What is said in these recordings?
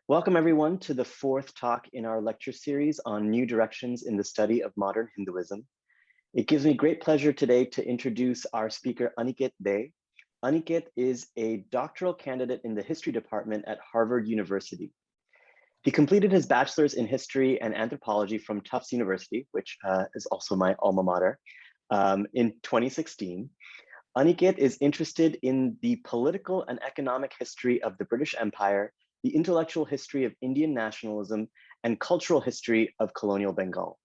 Welcome everyone to the fourth talk in our lecture series on new directions in the study of modern Hinduism. It gives me great pleasure today to introduce our speaker, Aniket De. Aniket is a doctoral candidate in the history department at Harvard University. He completed his bachelor's in history and anthropology from Tufts University, which is also my alma mater, in 2016. Aniket is interested in the political and economic history of the British Empire, the intellectual history of Indian nationalism, and cultural history of colonial Bengal.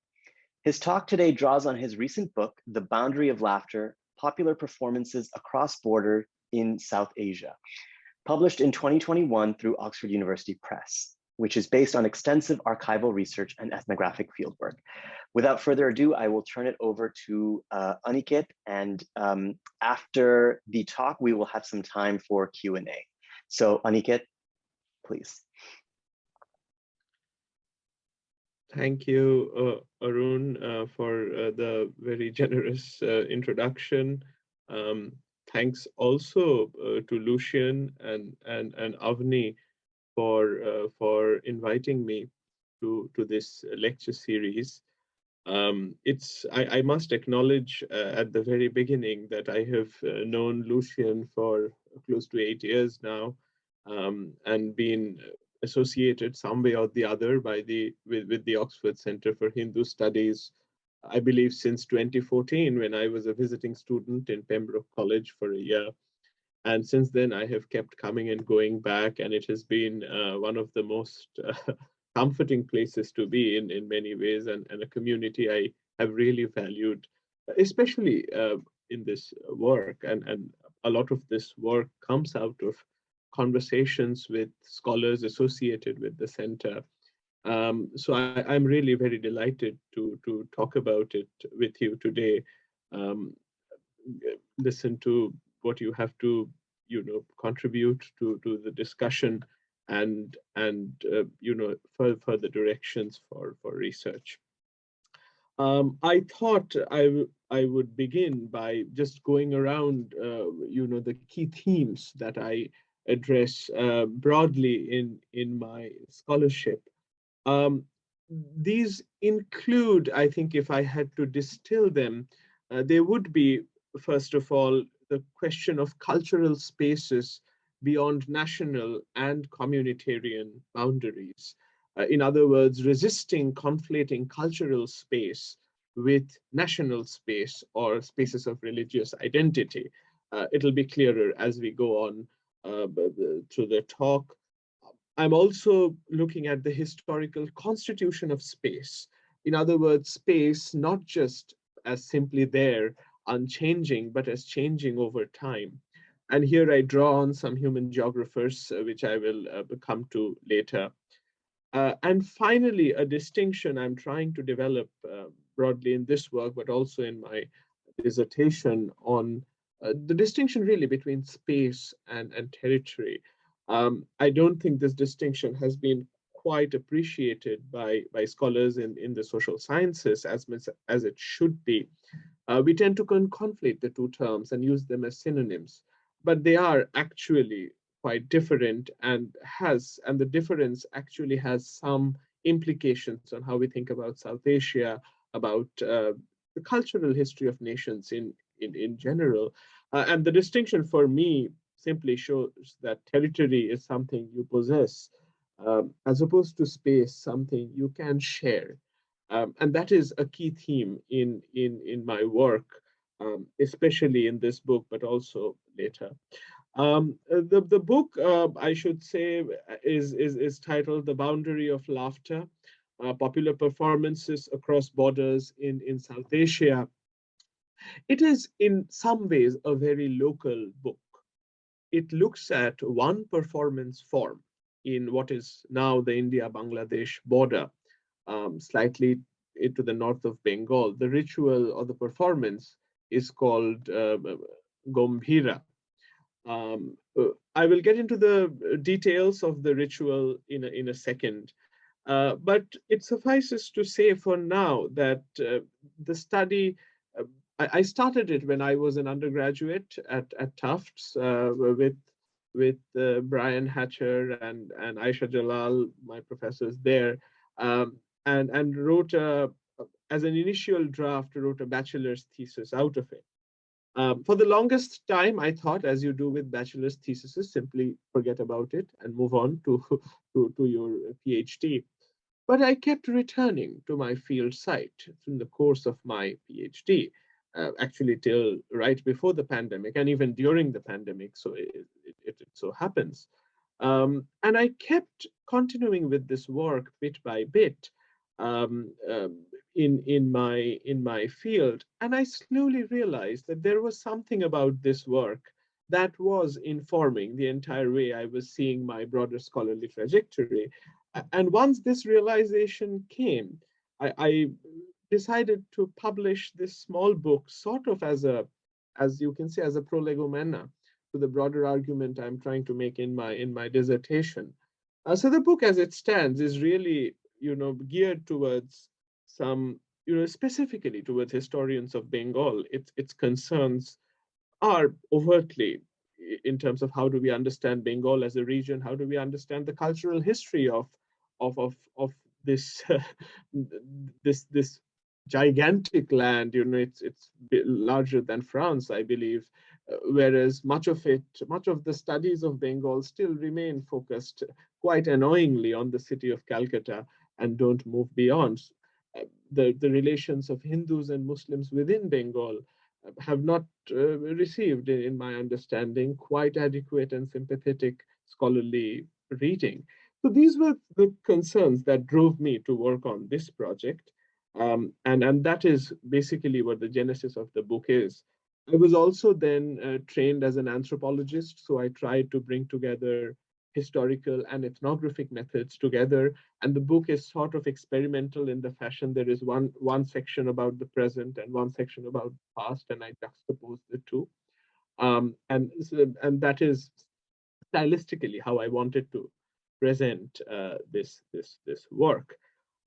His talk today draws on his recent book, The Boundary of Laughter, Popular Performances Across Border in South Asia, published in 2021 through Oxford University Press, which is based on extensive archival research and ethnographic fieldwork. Without further ado, I will turn it over to Aniket, and after the talk, we will have some time for Q&A. So Aniket, please. Thank you, Arun, for the very generous introduction. Thanks also to Lucian and Avni for inviting me to this lecture series. I must acknowledge at the very beginning that I have known Lucian for close to 8 years now, and been associated some way or the other with the Oxford Center for Hindu Studies, I believe since 2014, when I was a visiting student in Pembroke College for a year. And since then, I have kept coming and going back, and it has been one of the most comforting places to be in many ways, and a community I have really valued, especially in this work. And a lot of this work comes out of conversations with scholars associated with the center. So I'm really very delighted to talk about it with you today. Listen to what you have to, contribute to the discussion, and further directions for research. I thought I would begin by just going around, the key themes that I address broadly in my scholarship. These include, I think, if I had to distill them, they would be, first of all, the question of cultural spaces beyond national and communitarian boundaries. In other words, resisting conflating cultural space with national space or spaces of religious identity. It'll be clearer as we go on through the talk. I'm also looking at the historical constitution of space. In other words, space not just as simply there, unchanging, but as changing over time. And here I draw on some human geographers, which I will come to later. And finally, a distinction I'm trying to develop broadly in this work, but also in my dissertation on the distinction really between space and territory. I don't think this distinction has been quite appreciated by scholars in the social sciences as much as it should be. We tend to conflate the two terms and use them as synonyms, but they are actually quite different, and the difference actually has some implications on how we think about South Asia, about the cultural history of nations in general. And the distinction for me simply shows that territory is something you possess, as opposed to space, something you can share. And that is a key theme in my work, especially in this book, but also later. The book, I should say, is titled The Boundary of Laughter, Popular Performances Across Borders in South Asia. It is in some ways a very local book. It looks at one performance form in what is now the India-Bangladesh border, slightly to the north of Bengal. The ritual or the performance is called Gombhira. I will get into the details of the ritual in a second, but it suffices to say for now that the study, I started it when I was an undergraduate at Tufts with with Brian Hatcher and Aisha Jalal, my professors there, and wrote as an initial draft, wrote a bachelor's thesis out of it. For the longest time, I thought, as you do with bachelor's theses, simply forget about it and move on to, to your PhD. But I kept returning to my field site through the course of my PhD, actually till right before the pandemic and even during the pandemic, so it so happens. And I kept continuing with this work bit by bit um, um, in my field, and I slowly realized that there was something about this work that was informing the entire way I was seeing my broader scholarly trajectory. And once this realization came, I decided to publish this small book, sort of as you can say, as a prolegomena to the broader argument I'm trying to make in my dissertation. So the book, as it stands, is really, geared towards some, specifically towards historians of Bengal. Its concerns are overtly in terms of how do we understand Bengal as a region, how do we understand the cultural history of this this gigantic land. It's larger than France, I believe, whereas much of the studies of Bengal still remain focused quite annoyingly on the city of Calcutta and don't move beyond. The relations of Hindus and Muslims within Bengal have not received, in my understanding, quite adequate and sympathetic scholarly reading. So these were the concerns that drove me to work on this project. And that is basically what the genesis of the book is. I was also then trained as an anthropologist, so I tried to bring together historical and ethnographic methods together. And the book is sort of experimental in the fashion. There is one section about the present and one section about the past, and I juxtapose the two. And that is stylistically how I wanted to present this work.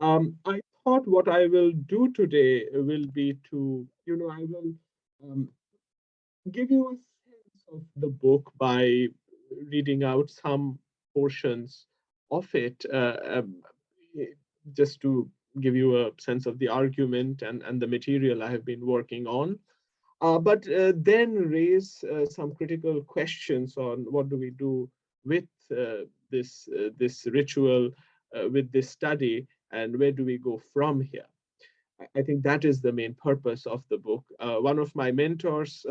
I thought what I will do today will be to, I will give you a sense of the book by reading out some portions of it, just to give you a sense of the argument and the material I have been working on. But then raise some critical questions on what do we do with this ritual, with this study, and where do we go from here. I think that is the main purpose of the book. One of my mentors,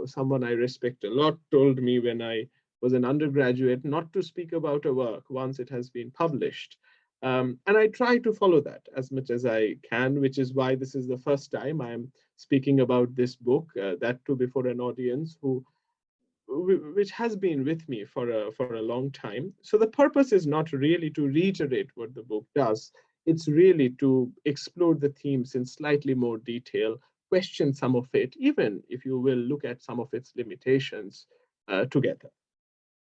someone I respect a lot, told me when I was an undergraduate not to speak about a work once it has been published. And I try to follow that as much as I can, which is why this is the first time I'm speaking about this book, that too before an audience which has been with me for a long time. So the purpose is not really to reiterate what the book does. It's really to explore the themes in slightly more detail, question some of it, even if you will look at some of its limitations together.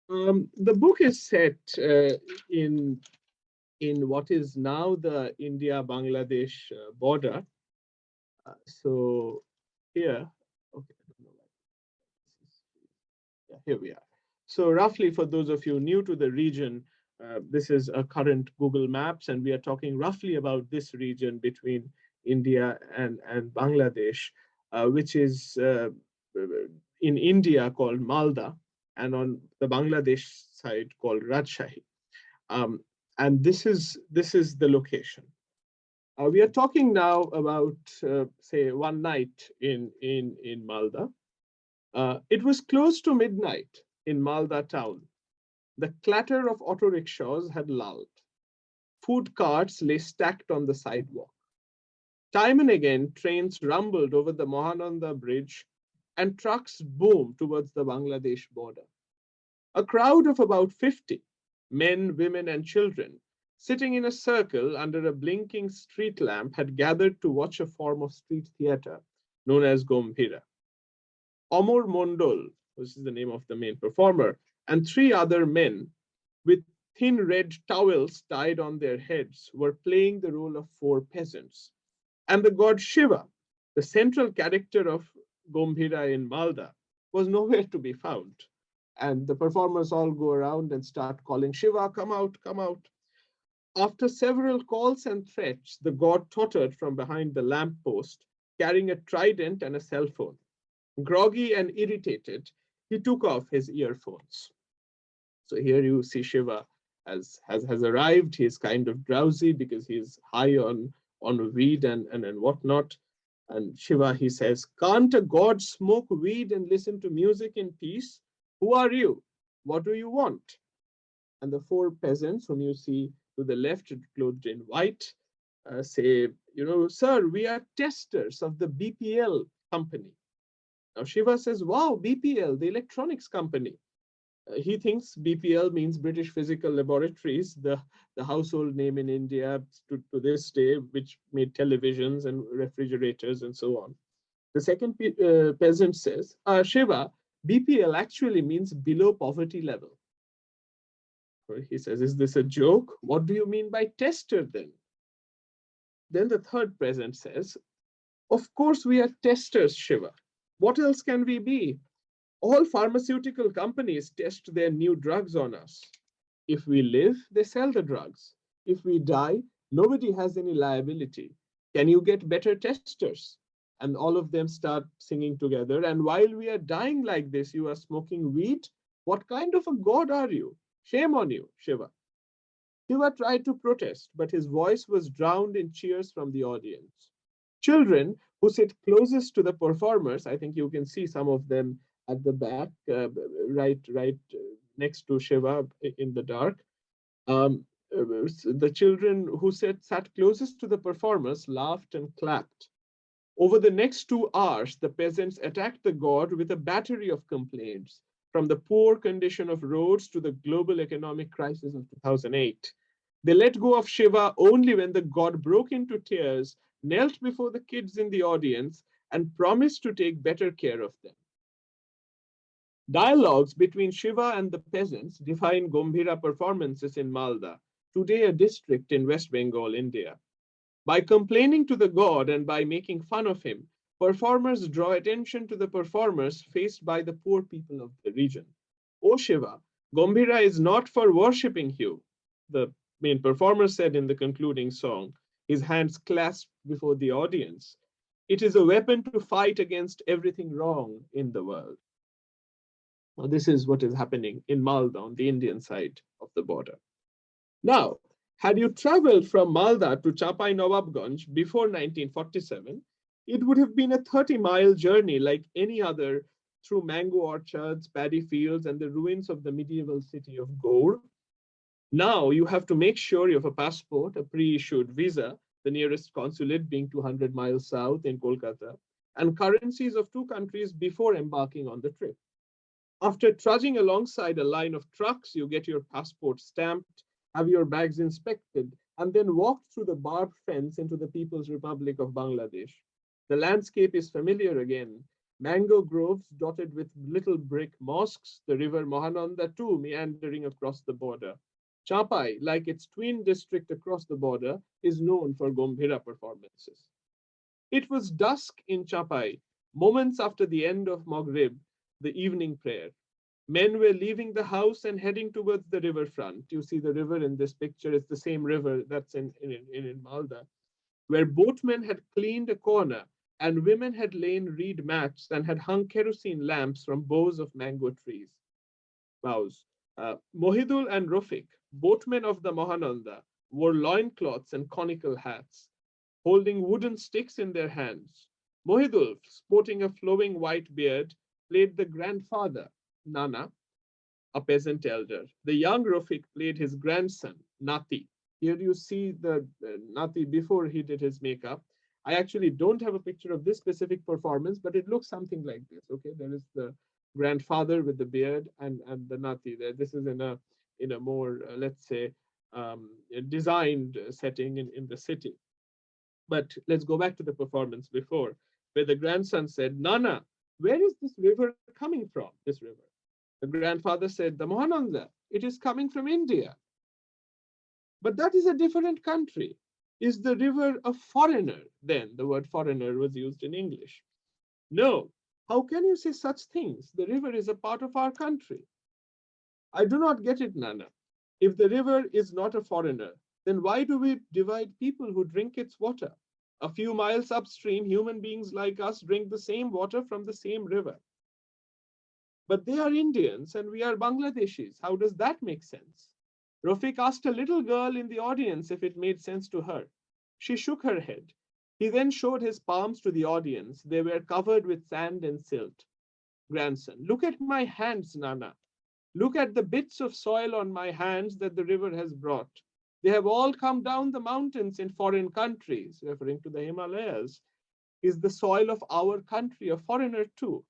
The book is set in what is now the India-Bangladesh border. So here, okay, I don't know why. Yeah, here we are. So roughly, for those of you new to the region, this is a current Google Maps, and we are talking roughly about this region between India and Bangladesh, which is in India called Malda, and on the Bangladesh side called Rajshahi. And this is the location. We are talking now about, say, one night in Malda. It was close to midnight in Malda town. The clatter of auto rickshaws had lulled. Food carts lay stacked on the sidewalk. Time and again, trains rumbled over the Mahananda Bridge and trucks boomed towards the Bangladesh border. A crowd of about 50, men, women, and children, sitting in a circle under a blinking street lamp, had gathered to watch a form of street theater known as Gombhira. Amor Mondol, which is the name of the main performer, and three other men with thin red towels tied on their heads were playing the role of four peasants. And the god Shiva, the central character of Gombhira in Malda, was nowhere to be found. And the performers all go around and start calling, Shiva, come out, come out. After several calls and threats, the god tottered from behind the lamppost, carrying a trident and a cell phone. Groggy and irritated, he took off his earphones. So here you see Shiva has arrived. He's kind of drowsy because he's high on weed and whatnot. And Shiva, he says, can't a god smoke weed and listen to music in peace? Who are you? What do you want? And the four peasants whom you see to the left, clothed in white, say, sir, we are testers of the BPL company. Now Shiva says, wow, BPL, the electronics company. He thinks BPL means British Physical Laboratories, the household name in India to this day, which made televisions and refrigerators and so on. The second peasant says, Shiva, BPL actually means below poverty level. He says, is this a joke? What do you mean by tester then? Then the third peasant says, of course we are testers, Shiva. What else can we be? All pharmaceutical companies test their new drugs on us. If we live, they sell the drugs. If we die, nobody has any liability. Can you get better testers? And all of them start singing together. And while we are dying like this, you are smoking weed? What kind of a god are you? Shame on you, Shiva. Shiva tried to protest, but his voice was drowned in cheers from the audience. Children who sit closest to the performers, I think you can see some of them at the back, right next to Shiva in the dark. The children who sat closest to the performers laughed and clapped. Over the next 2 hours, the peasants attacked the god with a battery of complaints, from the poor condition of roads to the global economic crisis of 2008. They let go of Shiva only when the god broke into tears, knelt before the kids in the audience, and promised to take better care of them. Dialogues between Shiva and the peasants define Gombhira performances in Malda, today a district in West Bengal, India. By complaining to the god and by making fun of him, performers draw attention to the performers faced by the poor people of the region. O Shiva, Gombhira is not for worshipping you, the main performer said in the concluding song, his hands clasped before the audience. It is a weapon to fight against everything wrong in the world. Now, this is what is happening in Malda on the Indian side of the border. Now, had you traveled from Malda to Chapai Nawabganj before 1947, it would have been a 30-mile journey like any other through mango orchards, paddy fields, and the ruins of the medieval city of Gaur. Now you have to make sure you have a passport, a pre-issued visa, the nearest consulate being 200 miles south in Kolkata, and currencies of 2 countries before embarking on the trip. After trudging alongside a line of trucks, you get your passport stamped, have your bags inspected, and then walk through the barbed fence into the People's Republic of Bangladesh. The landscape is familiar again. Mango groves dotted with little brick mosques, the river Mahananda too meandering across the border. Chapai, like its twin district across the border, is known for Gombhira performances. It was dusk in Chapai, moments after the end of Maghrib, the evening prayer. Men were leaving the house and heading towards the riverfront. You see the river in this picture. It's the same river that's in Malda, where boatmen had cleaned a corner and women had lain reed mats and had hung kerosene lamps from boughs of mango trees. Boughs. Mohidul and Rofik, boatmen of the Mahananda, wore loincloths and conical hats, holding wooden sticks in their hands. Mohidul, sporting a flowing white beard, played the grandfather, Nana, a peasant elder. The young Rofik played his grandson, Nati. Here you see the Nati before he did his makeup. I actually don't have a picture of this specific performance, but it looks something like this. Okay, there is the grandfather with the beard and the Nati there. This is in a more, let's say, designed setting in the city. But let's go back to the performance before, where the grandson said, Nana, where is this river coming from, this river? The grandfather said, the Mahananda, it is coming from India. But that is a different country. Is the river a foreigner? Then the word foreigner was used in English. No, how can you say such things? The river is a part of our country. I do not get it, Nana. If the river is not a foreigner, then why do we divide people who drink its water? A few miles upstream, human beings like us drink the same water from the same river. But they are Indians and we are Bangladeshis. How does that make sense? Rafiq asked a little girl in the audience if it made sense to her. She shook her head. He then showed his palms to the audience. They were covered with sand and silt. Grandson, look at my hands, Nana. Look at the bits of soil on my hands that the river has brought. They have all come down the mountains in foreign countries, referring to the Himalayas. Is the soil of our country a foreigner too?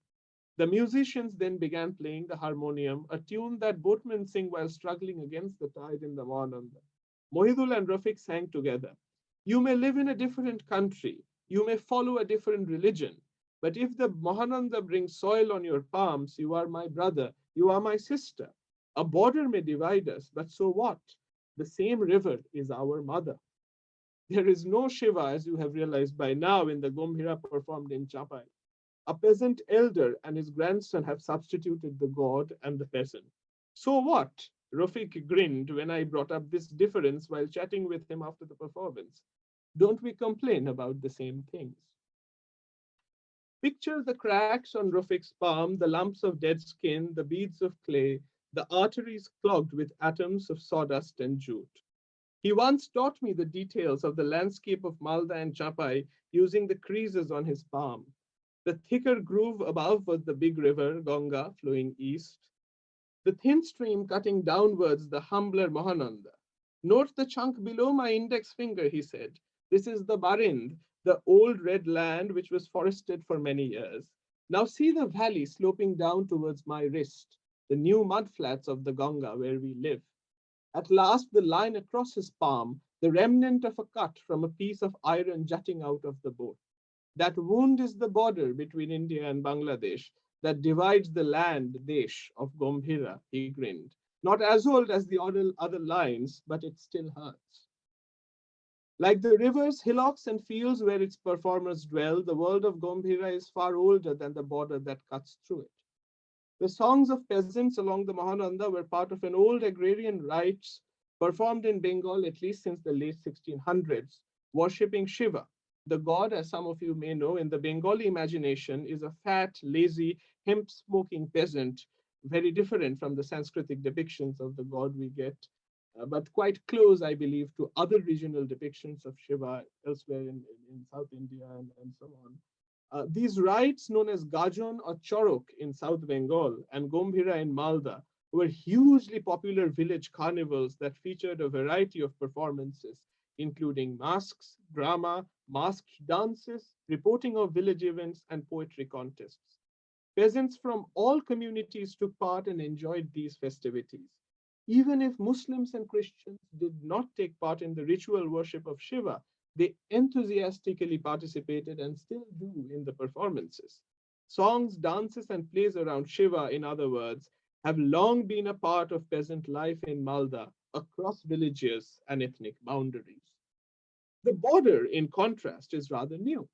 The musicians then began playing the harmonium, a tune that boatmen sing while struggling against the tide in the Mahananda. Mohidul and Rafiq sang together. You may live in a different country, you may follow a different religion, but if the Mahananda brings soil on your palms, you are my brother, you are my sister. A border may divide us, but so what? The same river is our mother. There is no Shiva, as you have realized by now, in the Gombhira performed in Chapai. A peasant elder and his grandson have substituted the god and the peasant. So what? Rafiq grinned when I brought up this difference while chatting with him after the performance. Don't we complain about the same things? Picture the cracks on Rafiq's palm, the lumps of dead skin, the beads of clay, the arteries clogged with atoms of sawdust and jute. He once taught me the details of the landscape of Malda and Chapai using the creases on his palm. The thicker groove above was the big river, Ganga, flowing east. The thin stream cutting downwards, the humbler Mahananda. Note the chunk below my index finger, he said. This is the Barind, the old red land which was forested for many years. Now see the valley sloping down towards my wrist, the new mudflats of the Ganga where we live. At last, the line across his palm, the remnant of a cut from a piece of iron jutting out of the boat. That wound is the border between India and Bangladesh that divides the land, Desh, of Gombhira, he grinned. Not as old as the other lines, but it still hurts. Like the rivers, hillocks, and fields where its performers dwell, the world of Gombhira is far older than the border that cuts through it. The songs of peasants along the Mahananda were part of an old agrarian rites performed in Bengal at least since the late 1600s, worshipping Shiva. The god, as some of you may know, in the Bengali imagination is a fat, lazy, hemp-smoking peasant, very different from the Sanskritic depictions of the god we get, but quite close, I believe, to other regional depictions of Shiva elsewhere in South India and so on. These rites, known as Gajon or Chorok in South Bengal and Gombhira in Malda, were hugely popular village carnivals that featured a variety of performances, including masks, drama, masked dances, reporting of village events, and poetry contests. Peasants from all communities took part and enjoyed these festivities. Even if Muslims and Christians did not take part in the ritual worship of Shiva, they enthusiastically participated and still do in the performances. Songs, dances, and plays around Shiva, in other words, have long been a part of peasant life in Malda across villages and ethnic boundaries. The border, in contrast, is rather new.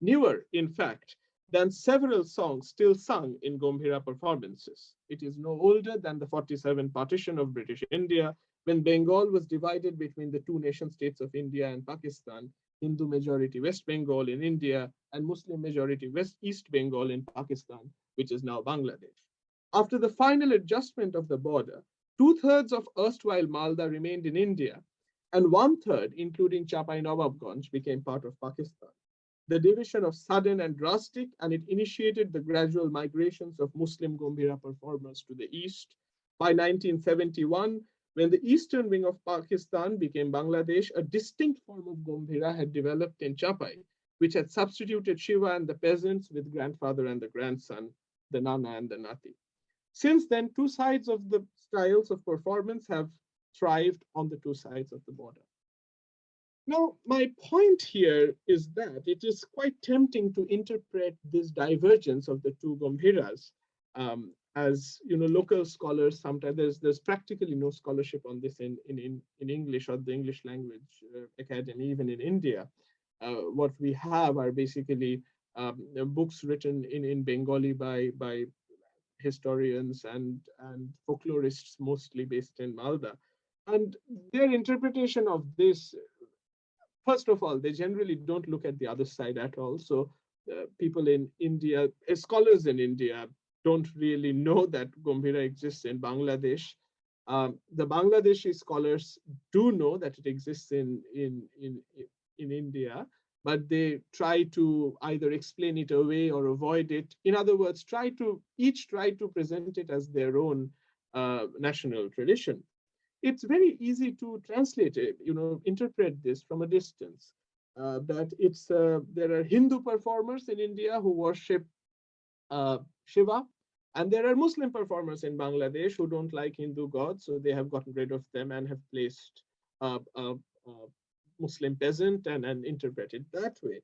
Newer, in fact, than several songs still sung in Gombhira performances. It is no older than the 47 partition of British India, when Bengal was divided between the two nation states of India and Pakistan, Hindu majority West Bengal in India and Muslim majority East Bengal in Pakistan, which is now Bangladesh. After the final adjustment of the border, 2/3 of erstwhile Malda remained in India, and 1/3, including Chapai Nawabganj, became part of Pakistan. The division was sudden and drastic, and it initiated the gradual migrations of Muslim Gombhira performers to the east. By 1971, when the eastern wing of Pakistan became Bangladesh, a distinct form of Gombhira had developed in Chapai, which had substituted Shiva and the peasants with grandfather and the grandson, the Nana and the Nati. Since then, two sides of the styles of performance have thrived on the two sides of the border. Now, my point here is that it is quite tempting to interpret this divergence of the two Gombhiras as local scholars. Sometimes there's practically no scholarship on this in English or the English language academy, even in India. What we have are basically books written in Bengali by historians and folklorists, mostly based in Malda. And their interpretation of this, first of all, they generally don't look at the other side at all. So people in India, scholars in India, don't really know that Gombhira exists in Bangladesh. The Bangladeshi scholars do know that it exists in India, but they try to either explain it away or avoid it. In other words, each try to present it as their own national tradition. It's very easy to translate it, interpret this from a distance. That there are Hindu performers in India who worship Shiva, and there are Muslim performers in Bangladesh who don't like Hindu gods, so they have gotten rid of them and have placed a Muslim peasant and interpreted that way.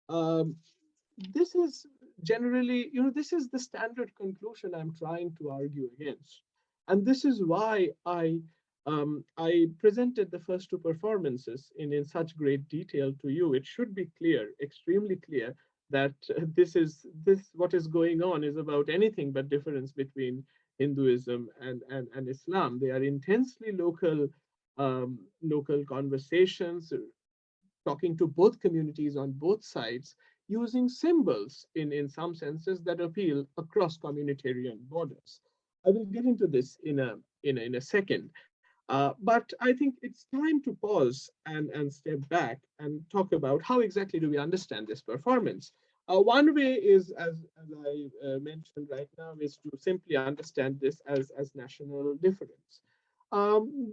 Um, this is generally, this is the standard conclusion I'm trying to argue against. And this is why I presented the first two performances in such great detail to you. It should be clear, extremely clear, that what is going on is about anything but difference between Hinduism and Islam. They are intensely local conversations, talking to both communities on both sides, using symbols in some senses that appeal across communitarian borders. I will get into this in a second. But I think it's time to pause and step back and talk about how exactly do we understand this performance. One way is, as I mentioned right now, is to simply understand this as national difference.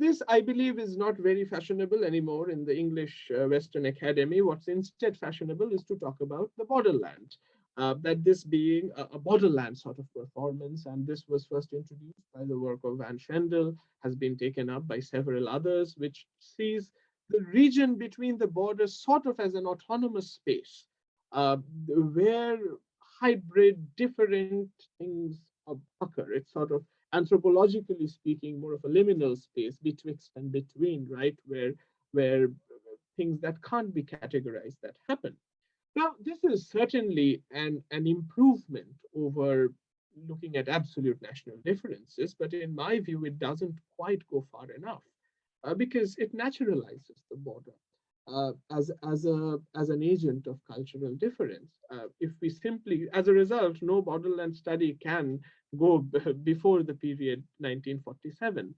This, I believe, is not very fashionable anymore in the English Western Academy. What's instead fashionable is to talk about the borderland, that this being a borderland sort of performance. And this was first introduced by the work of Van Schendel, has been taken up by several others, which sees the region between the borders sort of as an autonomous space, where hybrid, different things occur. It's sort of, anthropologically speaking, more of a liminal space betwixt and between, right? Where things that can't be categorized that happen. Now, this is certainly an improvement over looking at absolute national differences, but in my view, it doesn't quite go far enough because it naturalizes the border as an agent of cultural difference. If we simply, as a result, no borderland study can go before the period 1947.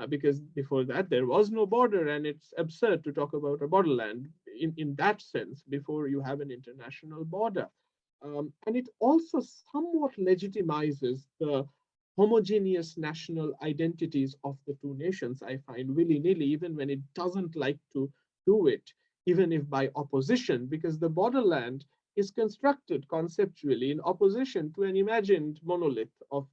Because before that there was no border, and it's absurd to talk about a borderland in that sense before you have an international border. And it also somewhat legitimizes the homogeneous national identities of the two nations, I find, willy-nilly, even when it doesn't like to do it, even if by opposition, because the borderland is constructed conceptually in opposition to an imagined monolith of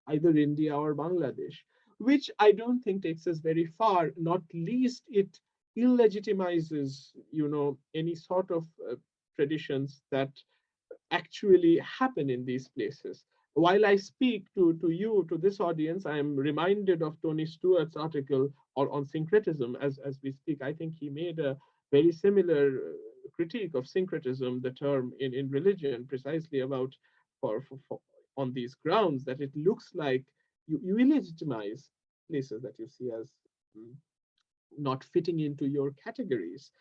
either India or Bangladesh, which I don't think takes us very far. Not least, it illegitimizes, any sort of traditions that actually happen in these places. While I speak to you, to this audience, I am reminded of Tony Stewart's article on syncretism as we speak. I think he made a very similar critique of syncretism, the term in religion, precisely about for on these grounds that it looks like you illegitimize places that you see as not fitting into your categories.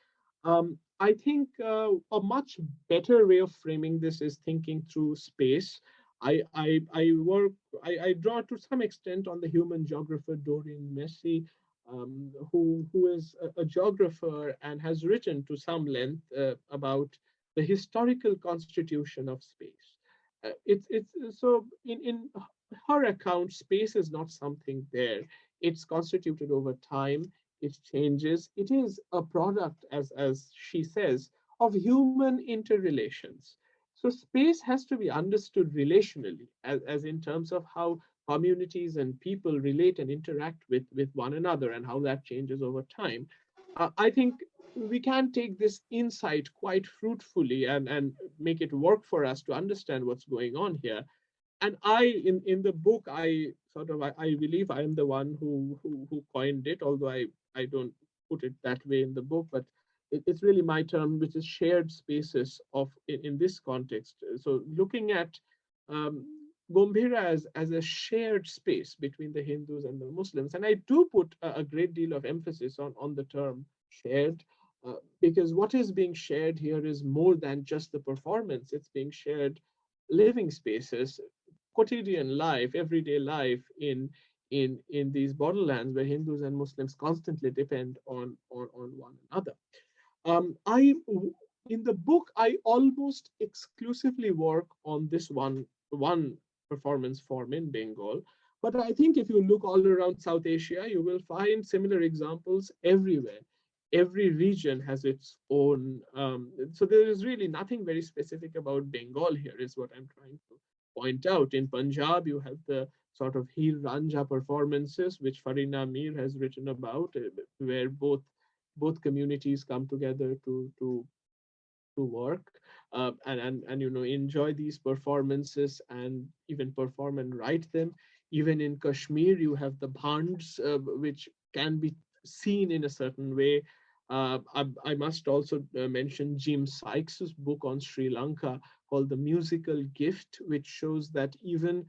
I think a much better way of framing this is thinking through space. I draw to some extent on the human geographer Doreen Massey, who is a geographer and has written to some length about the historical constitution of space. It's so in her account, space is not something there. It's constituted over time. It changes. It is a product, as she says, of human interrelations. So space has to be understood relationally, as in terms of how communities and people relate and interact with one another and how that changes over time. I think we can take this insight quite fruitfully and make it work for us to understand what's going on here. And in the book, I believe I am the one who coined it, although I don't put it that way in the book, but it's really my term, which is shared spaces of in this context. So looking at Gombhira as a shared space between the Hindus and the Muslims. And I do put a great deal of emphasis on the term shared, because what is being shared here is more than just the performance. It's being shared living spaces, quotidian life, everyday life in these borderlands where Hindus and Muslims constantly depend on one another. I in the book I almost exclusively work on this one performance form in Bengal. But I think if you look all around South Asia, you will find similar examples everywhere. Every region has its own. So there is really nothing very specific about Bengal here, is what I'm trying to point out. In Punjab, you have the sort of Heer Ranja performances, which Farina Mir has written about, where both communities come together to work, and enjoy these performances and even perform and write them. Even in Kashmir, you have the bhands, which can be seen in a certain way. I must also mention Jim Sykes's book on Sri Lanka called The Musical Gift, which shows that even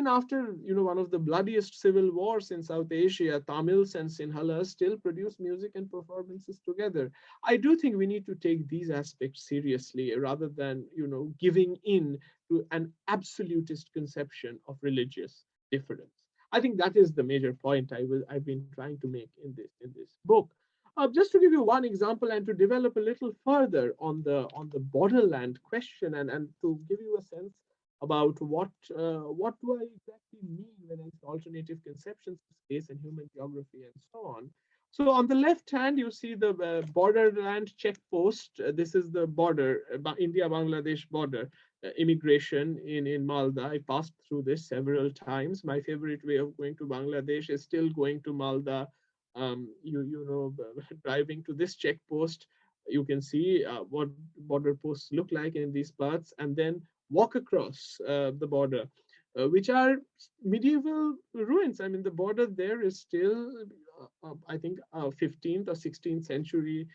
after one of the bloodiest civil wars in South Asia, Tamils and Sinhalas still produce music and performances together. I do think we need to take these aspects seriously rather than giving in to an absolutist conception of religious difference. I think that is the major point I've been trying to make in this book. Just to give you one example and to develop a little further on the borderland question, and to give you a sense about what do I exactly mean when I say alternative conceptions of space and human geography and so on. So on the left hand, you see the borderland check post. This is the border, India-Bangladesh border, immigration in Malda. I passed through this several times. My favorite way of going to Bangladesh is still going to Malda. Driving to this check post, you can see what border posts look like in these parts, and then walk across the border, which are medieval ruins. I mean, the border there is still, I think, 15th or 16th century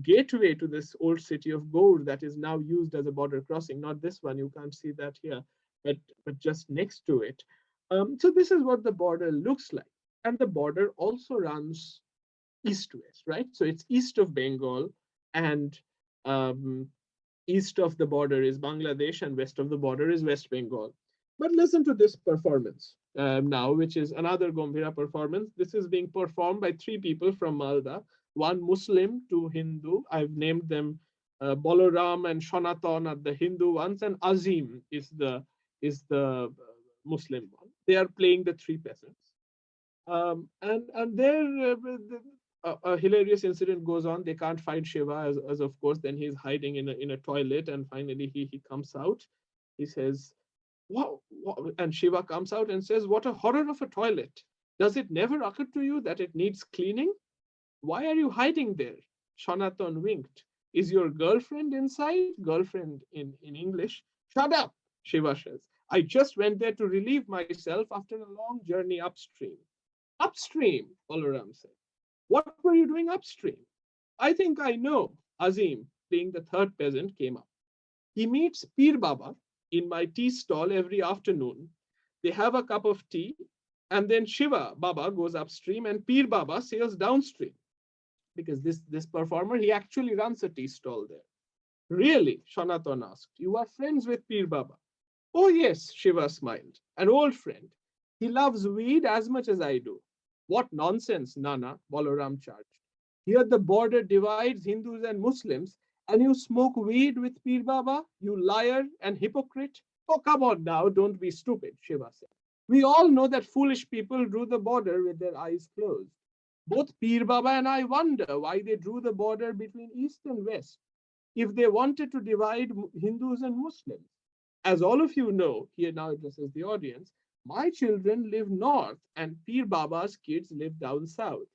gateway to this old city of Gaur that is now used as a border crossing. Not this one, you can't see that here, but just next to it. So this is what the border looks like. And the border also runs east-west, right? So it's east of Bengal, and east of the border is Bangladesh, and west of the border is West Bengal. But listen to this performance now, which is another Gombhira performance. This is being performed by three people from Malda, one Muslim, two Hindu. I've named them Balaram and Sanatan are the Hindu ones, and Azim is the Muslim one. They are playing the three peasants. And there a hilarious incident goes on. They can't find Shiva, as of course. Then he's hiding in a toilet, and finally he comes out. He says, "Wow!" And Shiva comes out and says, "What a horror of a toilet! Does it never occur to you that it needs cleaning? Why are you hiding there?" Sanatan winked. "Is your girlfriend inside?" Girlfriend in English. "Shut up," Shiva says. "I just went there to relieve myself after a long journey upstream." "Upstream," Balaram said. "What were you doing upstream?" "I think I know." Azim, being the third peasant, came up. "He meets Pir Baba in my tea stall every afternoon. They have a cup of tea, and then Shiva Baba goes upstream and Pir Baba sails downstream." Because this performer, he actually runs a tea stall there. "Really?" Sanatan asked. "You are friends with Pir Baba?" "Oh yes," Shiva smiled. "An old friend. He loves weed as much as I do." "What nonsense, Nana," Balaram charged. "Here the border divides Hindus and Muslims, and you smoke weed with Pir Baba, you liar and hypocrite." "Oh, come on now, don't be stupid," Shiva said. "We all know that foolish people drew the border with their eyes closed. Both Pir Baba and I wonder why they drew the border between East and West, if they wanted to divide Hindus and Muslims. As all of you know," here now addresses the audience, "my children live north and Pir Baba's kids live down south.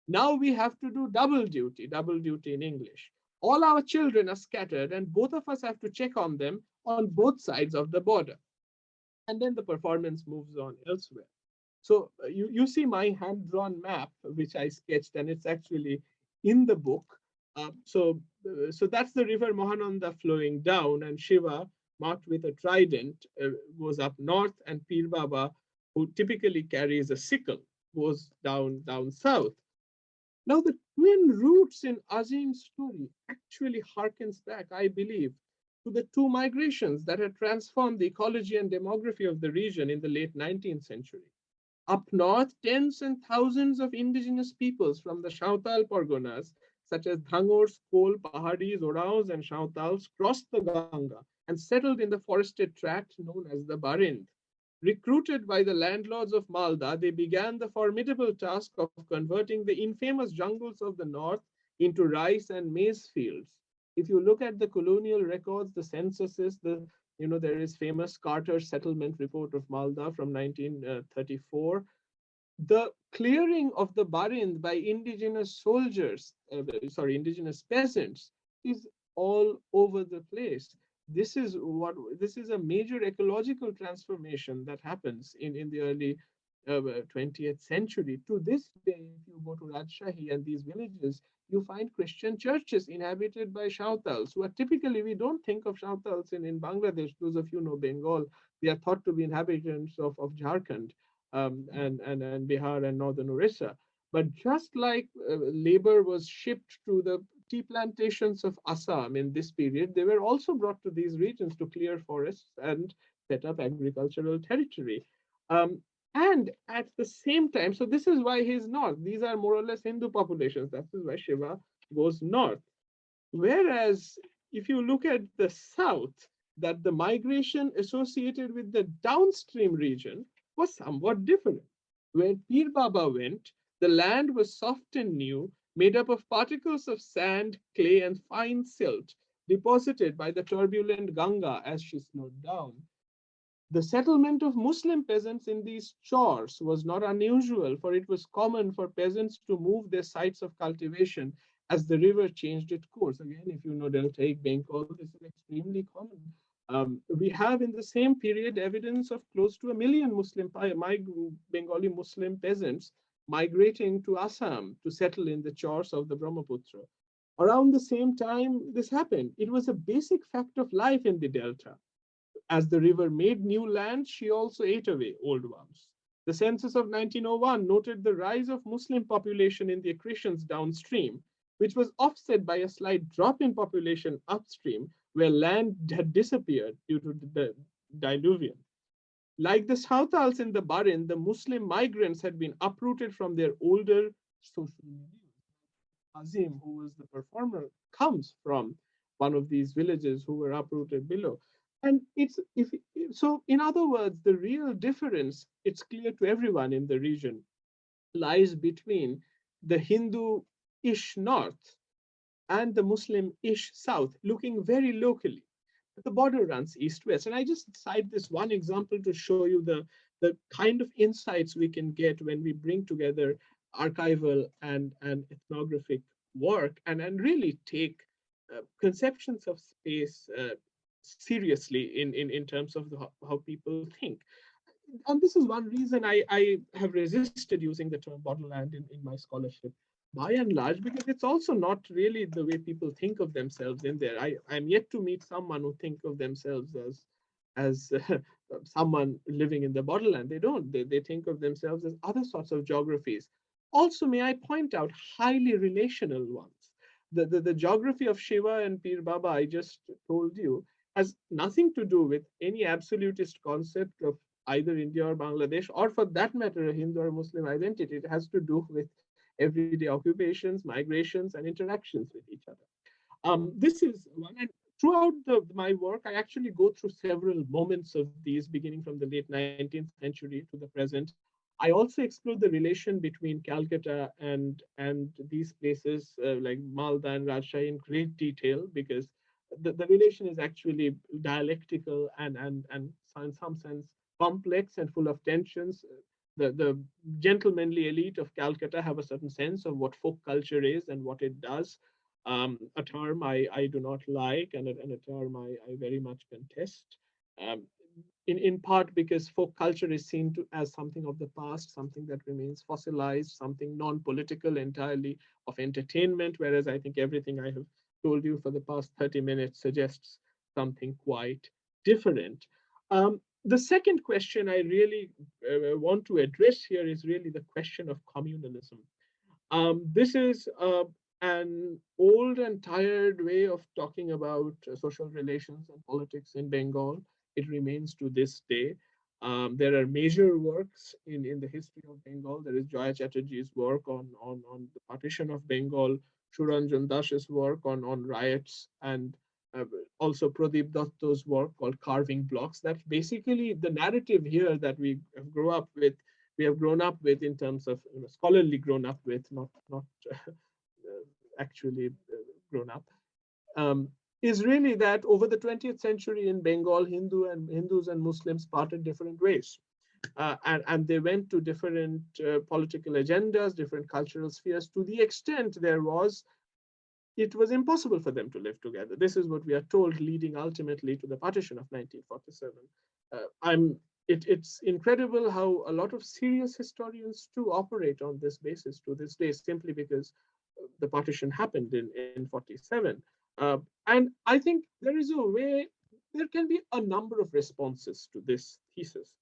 Now we have to do double duty in English. All our children are scattered and both of us have to check on them on both sides of the border." And then the performance moves on elsewhere. So you see my hand-drawn map, which I sketched, and it's actually in the book. So that's the river Mahananda flowing down, and Shiva marked with a trident, goes up north, and Pir Baba, who typically carries a sickle, goes down south. Now, the twin roots in Azim's story actually harkens back, I believe, to the two migrations that had transformed the ecology and demography of the region in the late 19th century. Up north, tens and thousands of indigenous peoples from the Shautal Parganas, such as Dhangors, Kol, Pahadis, Oraos, and Shautals, crossed the Ganga and settled in the forested tract known as the Barind. Recruited by the landlords of Malda, they began the formidable task of converting the infamous jungles of the north into rice and maize fields. If you look at the colonial records, the censuses, there is famous Carter's settlement report of Malda from 1934. The clearing of the Barind by indigenous soldiers, indigenous peasants, is all over the place. This is a major ecological transformation that happens in the early 20th century. To this day, if you go to Rajshahi and these villages, you find Christian churches inhabited by Shautals, who are typically, we don't think of Shautals in Bangladesh. Those of you know Bengal, they are thought to be inhabitants of Jharkhand and Bihar and northern Orissa. But just like labor was shipped to the tea plantations of Assam in this period, they were also brought to these regions to clear forests and set up agricultural territory. And at the same time, so this is why he's north. These are more or less Hindu populations. That is why Shiva goes north. Whereas if you look at the south, that the migration associated with the downstream region was somewhat different. Where Pir Baba went, the land was soft and new, made up of particles of sand, clay, and fine silt, deposited by the turbulent Ganga as she slowed down. The settlement of Muslim peasants in these chores was not unusual, for it was common for peasants to move their sites of cultivation as the river changed its course. Again, if you know deltaic Bengal, this is extremely common. We have in the same period evidence of close to 1 million Bengali Muslim peasants migrating to Assam to settle in the chores of the Brahmaputra. Around the same time this happened, it was a basic fact of life in the delta. As the river made new land, she also ate away old ones. The census of 1901 noted the rise of Muslim population in the accretions downstream, which was offset by a slight drop in population upstream, where land had disappeared due to the diluvium. Like the Sautals in the Barind, the Muslim migrants had been uprooted from their older social milieu. Azim, who was the performer, comes from one of these villages who were uprooted below. And in other words, the real difference, it's clear to everyone in the region, lies between the Hindu-ish north and the Muslim-ish south, looking very locally. But the border runs east-west. And I just cite this one example to show you the kind of insights we can get when we bring together archival and ethnographic work and really take conceptions of space seriously in terms of how people think. And this is one reason I have resisted using the term borderland in my scholarship, by and large, because it's also not really the way people think of themselves in there. I'm yet to meet someone who think of themselves as someone living in the borderland. They don't. They think of themselves as other sorts of geographies. Also, may I point out, highly relational ones. The geography of Shiva and Pir Baba, I just told you, has nothing to do with any absolutist concept of either India or Bangladesh, or for that matter, a Hindu or Muslim identity. It has to do with everyday occupations, migrations, and interactions with each other. This is one, and throughout my work, I actually go through several moments of these, beginning from the late 19th century to the present. I also explore the relation between Calcutta and these places like Malda and Rajshahi in great detail, because the relation is actually dialectical and in some sense complex and full of tensions. The gentlemanly elite of Calcutta have a certain sense of what folk culture is and what it does. A term I do not like, and a term I very much contest. In part because folk culture is seen as something of the past, something that remains fossilized, something non-political, entirely of entertainment, whereas I think everything I have told you for the past 30 minutes suggests something quite different. The second question I really want to address here is really the question of communalism. This is an old and tired way of talking about social relations and politics in Bengal. It remains to this day. There are major works in the history of Bengal. There is Jaya Chatterjee's work on the partition of Bengal, Suranjan Das's work on riots, and uh, also Pradeep Datta's work called Carving Blocks. That's basically the narrative here that we have grown up with in terms of scholarly grown up with, not actually grown up, um, is really that over the 20th century in Bengal, Hindus and Muslims parted different ways. And they went to different political agendas, different cultural spheres, to the extent it was impossible for them to live together. This is what we are told, leading ultimately to the partition of 1947. It's incredible how a lot of serious historians too operate on this basis to this day, simply because the partition happened in 47. And I think there can be a number of responses to this thesis.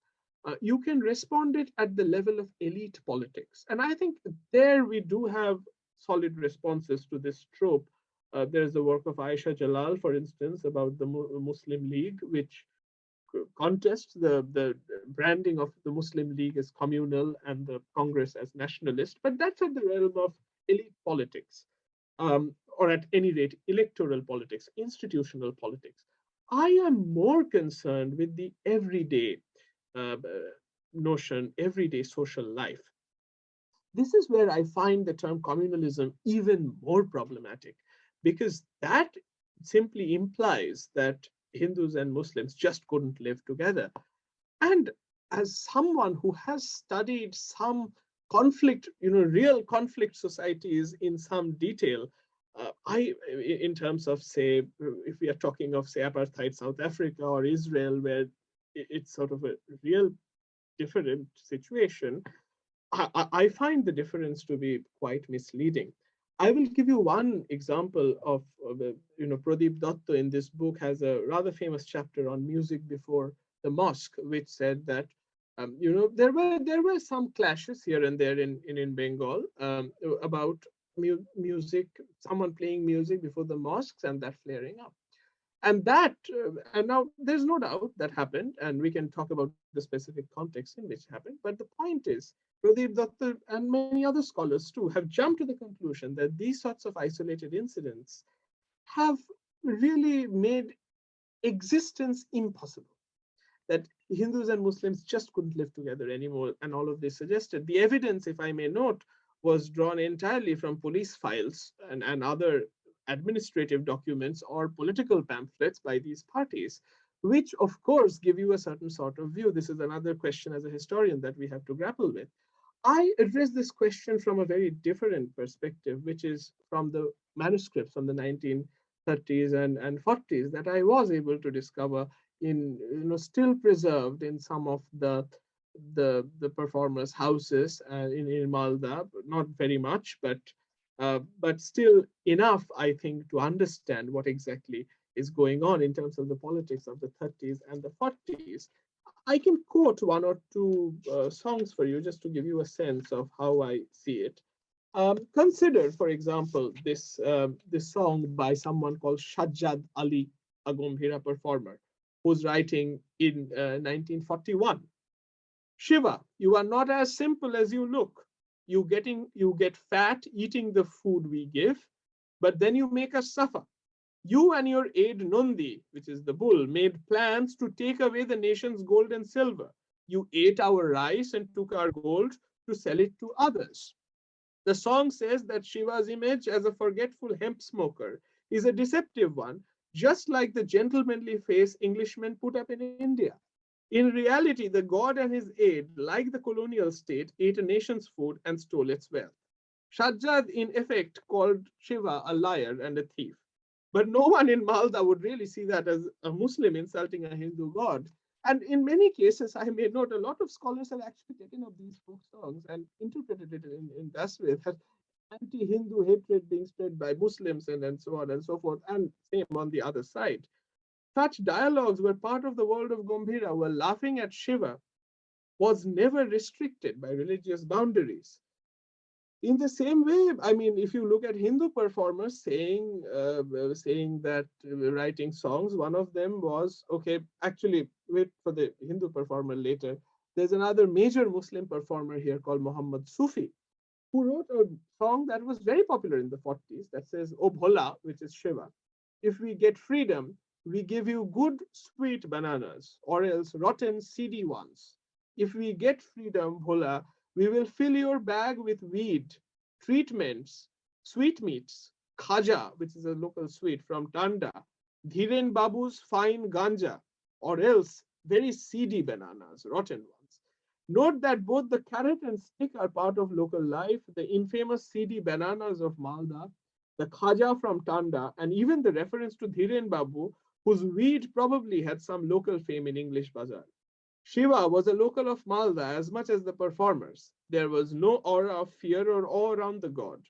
You can respond it at the level of elite politics. And I think there we do have solid responses to this trope. There's the work of Aisha Jalal, for instance, about the Muslim League, which contests the branding of the Muslim League as communal and the Congress as nationalist. But that's at the realm of elite politics, or at any rate, electoral politics, institutional politics. I am more concerned with the everyday notion, everyday social life. This is where I find the term communalism even more problematic, because that simply implies that Hindus and Muslims just couldn't live together. And as someone who has studied some conflict, real conflict societies in some detail, in terms of, say, if we are talking of, say, apartheid South Africa or Israel, where it's sort of a real different situation, I find the difference to be quite misleading. I will give you one example of Pradeep Datta in this book has a rather famous chapter on music before the mosque, which said that there were some clashes here and there in Bengal about music, someone playing music before the mosques and that flaring up. And now there's no doubt that happened, and we can talk about the specific context in which it happened. But the point is, Pradeep Datta and many other scholars too have jumped to the conclusion that these sorts of isolated incidents have really made existence impossible, that Hindus and Muslims just couldn't live together anymore. And all of this suggested. The evidence, if I may note, was drawn entirely from police files and other administrative documents or political pamphlets by these parties, which of course give you a certain sort of view. This is another question as a historian that we have to grapple with. I address this question from a very different perspective, which is from the manuscripts from the 1930s and 40s that I was able to discover still preserved in some of the performers' houses in Malda. Not very much, but still enough, I think, to understand what exactly is going on in terms of the politics of the 30s and the 40s. I can quote one or two songs for you just to give you a sense of how I see it. Consider, for example, this song by someone called Shajjad Ali, a Gombhira performer, who's writing in 1941. Shiva, you are not as simple as you look. You get fat eating the food we give, but then you make us suffer. You and your aide Nundi, which is the bull, made plans to take away the nation's gold and silver. You ate our rice and took our gold to sell it to others. The song says that Shiva's image as a forgetful hemp smoker is a deceptive one, just like the gentlemanly face Englishmen put up in India. In reality, the god and his aide, like the colonial state, ate a nation's food and stole its wealth. Shajjad, in effect, called Shiva a liar and a thief. But no one in Malda would really see that as a Muslim insulting a Hindu god. And in many cases, I may note, a lot of scholars have actually taken up these folk songs and interpreted it in that way, that anti-Hindu hatred being spread by Muslims and so on and so forth, and same on the other side. such dialogues were part of the world of Gombhira, were laughing at Shiva, was never restricted by religious boundaries. In the same way, I mean, if you look at Hindu performers saying that writing songs, one of them was, okay, actually, wait for the Hindu performer later. There's another major Muslim performer here called Muhammad Sufi, who wrote a song that was very popular in the 40s that says, O Bhola, which is Shiva, if we get freedom, we give you good sweet bananas or else rotten seedy ones. If we get freedom, Bhola, we will fill your bag with weed, treatments, sweetmeats, khaja, which is a local sweet from Tanda, Dhiren Babu's fine ganja, or else very seedy bananas, rotten ones. Note that both the carrot and stick are part of local life. The infamous seedy bananas of Malda, the khaja from Tanda, and even the reference to Dhiren Babu, whose weed probably had some local fame in English bazaar. Shiva was a local of Malda as much as the performers. There was no aura of fear or awe around the god.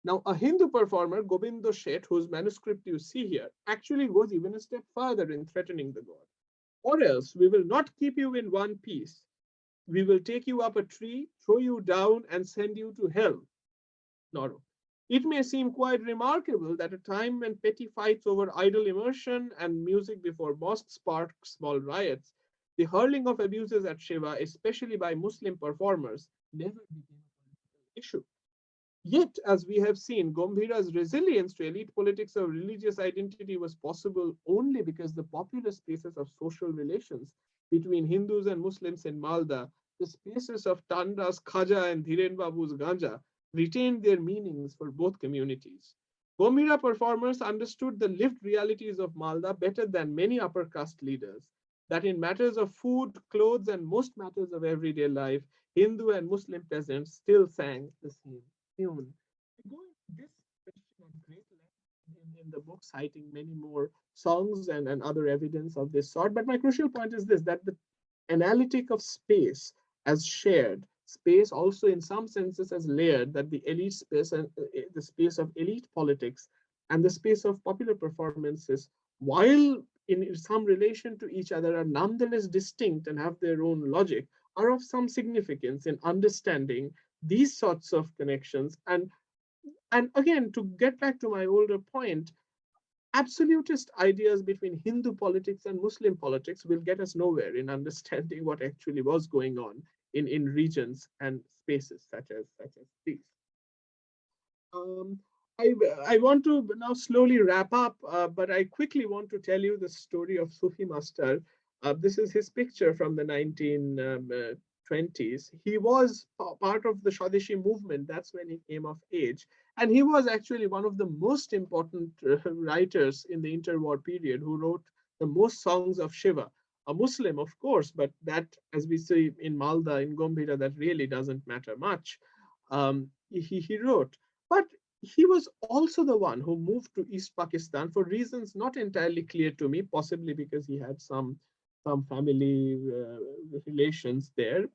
Now, a Hindu performer, Gobindo Shet, whose manuscript you see here, actually goes even a step further in threatening the god. Or else we will not keep you in one piece. We will take you up a tree, throw you down, and send you to hell. Noro. It may seem quite remarkable that a time when petty fights over idol immersion and music before mosques sparked small riots, the hurling of abuses at Shiva, especially by Muslim performers, never became a political issue. Yet, as we have seen, Gombhira's resilience to elite politics of religious identity was possible only because the popular spaces of social relations between Hindus and Muslims in Malda, the spaces of Tanda's Khaja and Dhiren Babu's Ganja, retained their meanings for both communities. Gombhira performers understood the lived realities of Malda better than many upper caste leaders, that in matters of food, clothes, and most matters of everyday life, Hindu and Muslim peasants still sang the same tune. We go into this question at great length in the book, citing many more songs and other evidence of this sort. But my crucial point is this, that the analytic of space as shared, space also in some senses as layered, that the elite space and the space of elite politics and the space of popular performances, while in some relation to each other, are nonetheless distinct and have their own logic, are of some significance in understanding these sorts of connections. And again, to get back to my older point, absolutist ideas between Hindu politics and Muslim politics will get us nowhere in understanding what actually was going on in regions and spaces such as these. I want to now slowly wrap up, but I quickly want to tell you the story of Sufi Master. This is his picture from the 1920s. He was part of the Swadeshi movement. That's when he came of age. And he was actually one of the most important writers in the interwar period who wrote the most songs of Shiva. A Muslim, of course, but that, as we see in Malda, in Gombhira, that really doesn't matter much. He wrote. But he was also the one who moved to East Pakistan for reasons not entirely clear to me, possibly because he had some family relations there.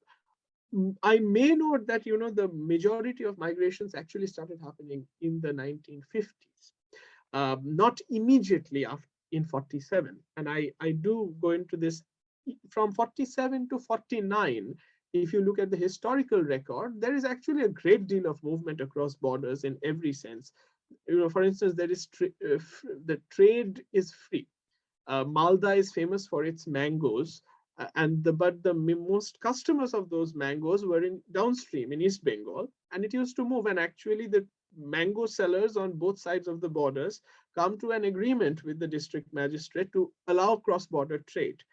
I may note that the majority of migrations actually started happening in the 1950s, not immediately after in 47. And I do go into this from 47 to 49. If you look at the historical record, there is actually a great deal of movement across borders in every sense. For instance, there is the trade is free. Malda is famous for its mangoes, but the most customers of those mangoes were in downstream in East Bengal, and it used to move. And actually, the mango sellers on both sides of the borders come to an agreement with the district magistrate to allow cross-border trade.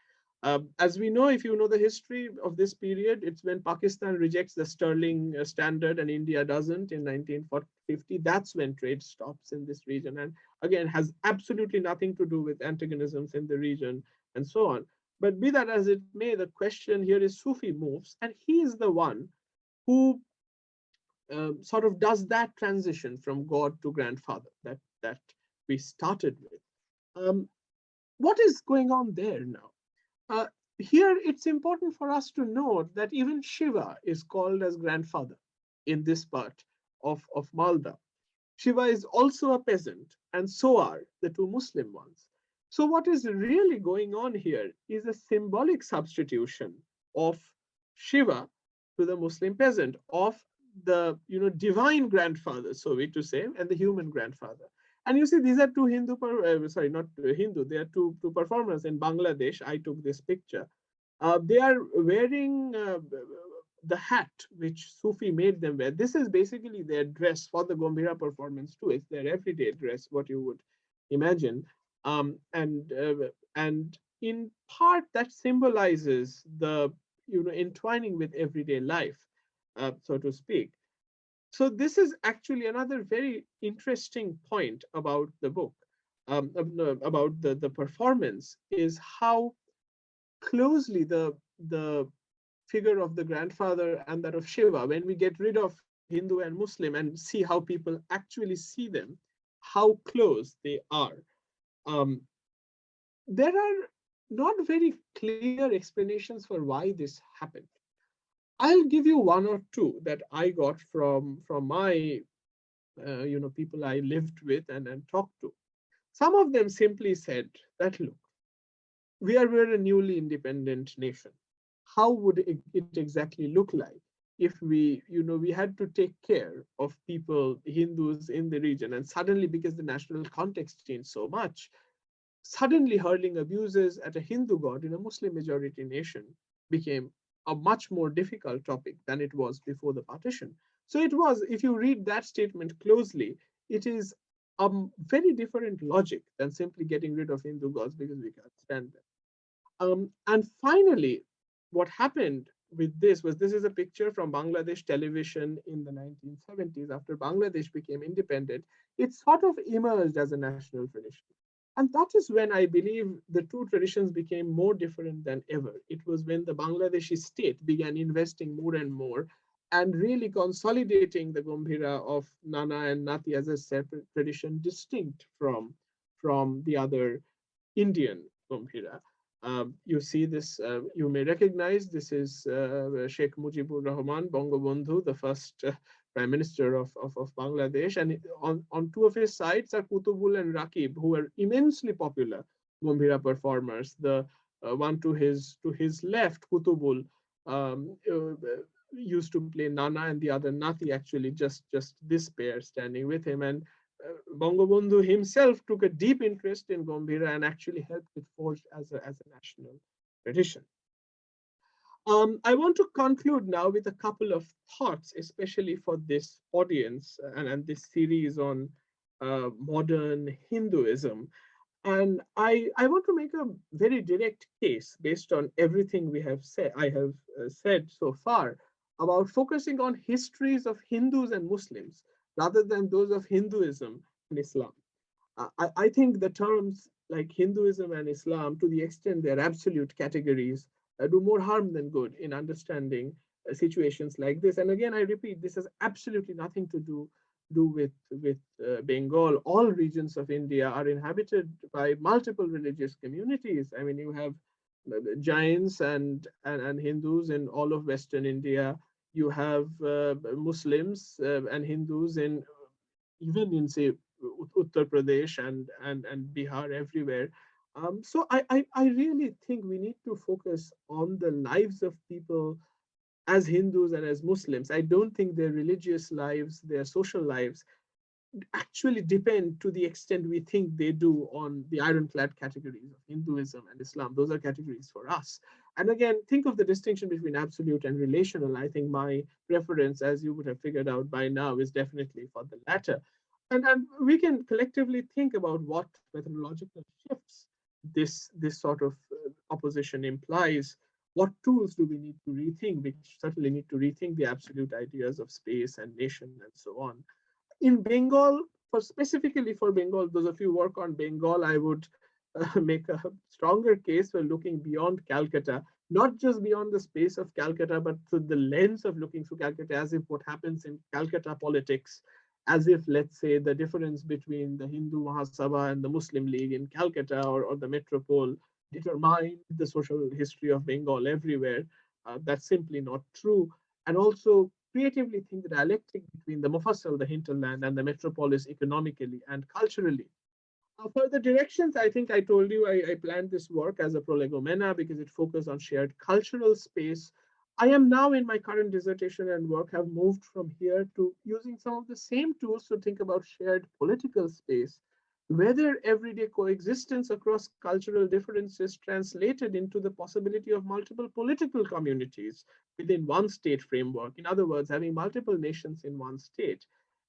As we know, if you know the history of this period, it's when Pakistan rejects the sterling standard and India doesn't in 1950. That's when trade stops in this region. And again, has absolutely nothing to do with antagonisms in the region and so on. But be that as it may, the question here is Sufi moves, and he is the one who sort of does that transition from God to grandfather that we started with. What is going on there now? Here, it's important for us to note that even Shiva is called as grandfather in this part of Malda. Shiva is also a peasant, and so are the two Muslim ones. So what is really going on here is a symbolic substitution of Shiva to the Muslim peasant, of the divine grandfather, so we to say, and the human grandfather. And you see, these are two sorry, not Hindu, they are two performers in Bangladesh. I took this picture. They are wearing the hat which Sufi made them wear. This is basically their dress for the Gombhira performance too. It's their everyday dress, what you would imagine. And in part that symbolizes the entwining with everyday life, so to speak. So this is actually another very interesting point about the book, about the performance, is how closely the figure of the grandfather and that of Shiva, when we get rid of Hindu and Muslim and see how people actually see them, how close they are. There are not very clear explanations for why this happened. I'll give you one or two that I got from my people I lived with and talked to. Some of them simply said that, look, we're a newly independent nation. How would it exactly look like if we had to take care of people, Hindus in the region, and suddenly, because the national context changed so much, suddenly hurling abuses at a Hindu god in a Muslim majority nation became a much more difficult topic than it was before the partition. So it was, if you read that statement closely, it is a very different logic than simply getting rid of Hindu gods because we can't stand them. And finally, what happened with this is a picture from Bangladesh television in the 1970s. After Bangladesh became independent, it sort of emerged as a national tradition. And that is when I believe the two traditions became more different than ever. It was when the Bangladeshi state began investing more and more and really consolidating the Gombhira of Nana and Nati as a separate tradition, distinct from the other Indian Gombhira. You see this, you may recognize, this is Sheikh Mujibur Rahman, Bangabandhu, the first Prime Minister of Bangladesh. And on two of his sides are Kutubul and Rakib, who are immensely popular Gombhira performers. The one to his left, Kutubul, used to play Nana, and the other Nati, actually just this pair standing with him. And Bangabandhu himself took a deep interest in Gombhira and actually helped it forge as a national tradition. I want to conclude now with a couple of thoughts, especially for this audience and this series on modern Hinduism. And I want to make a very direct case based on everything I have said so far about focusing on histories of Hindus and Muslims rather than those of Hinduism and Islam. I think the terms like Hinduism and Islam, to the extent they're absolute categories, do more harm than good in understanding situations like this. And again, I repeat, this has absolutely nothing to do with Bengal. All regions of India are inhabited by multiple religious communities. I mean, you have Jains and Hindus in all of Western India. You have Muslims and Hindus even in, say, Uttar Pradesh and Bihar, everywhere. So I really think we need to focus on the lives of people as Hindus and as Muslims. I don't think their religious lives, their social lives, actually depend to the extent we think they do on the ironclad categories of Hinduism and Islam. Those are categories for us. And again, think of the distinction between absolute and relational. I think my preference, as you would have figured out by now, is definitely for the latter. And we can collectively think about what methodological shifts this sort of opposition implies. What tools do we need to rethink? We certainly need to rethink the absolute ideas of space and nation and so on. In Bengal, specifically for Bengal, those of you who work on Bengal, I would make a stronger case for looking beyond Calcutta, not just beyond the space of Calcutta, but through the lens of looking through Calcutta, as if what happens in Calcutta politics, as if, let's say, the difference between the Hindu Mahasabha and the Muslim League in Calcutta or the metropole determine the social history of Bengal everywhere. That's simply not true. And also creatively think the dialectic between the Mufassal, the hinterland, and the metropolis economically and culturally. For the directions, I think I told you I planned this work as a prolegomena because it focused on shared cultural space. I am now in my current dissertation and work have moved from here to using some of the same tools to think about shared political space, whether everyday coexistence across cultural differences translated into the possibility of multiple political communities within one state framework. In other words, having multiple nations in one state.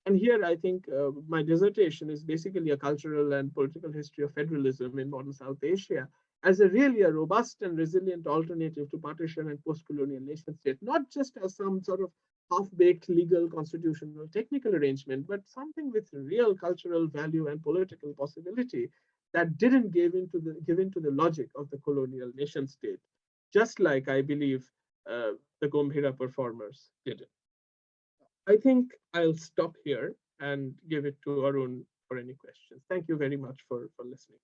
And here, I think my dissertation is basically a cultural and political history of federalism in modern South Asia as a really a robust and resilient alternative to partition and post-colonial nation state, not just as some sort of half-baked legal, constitutional, technical arrangement, but something with real cultural value and political possibility that didn't give into the logic of the colonial nation state, just like I believe the Gombhira performers did. I think I'll stop here and give it to Arun for any questions. Thank you very much for listening.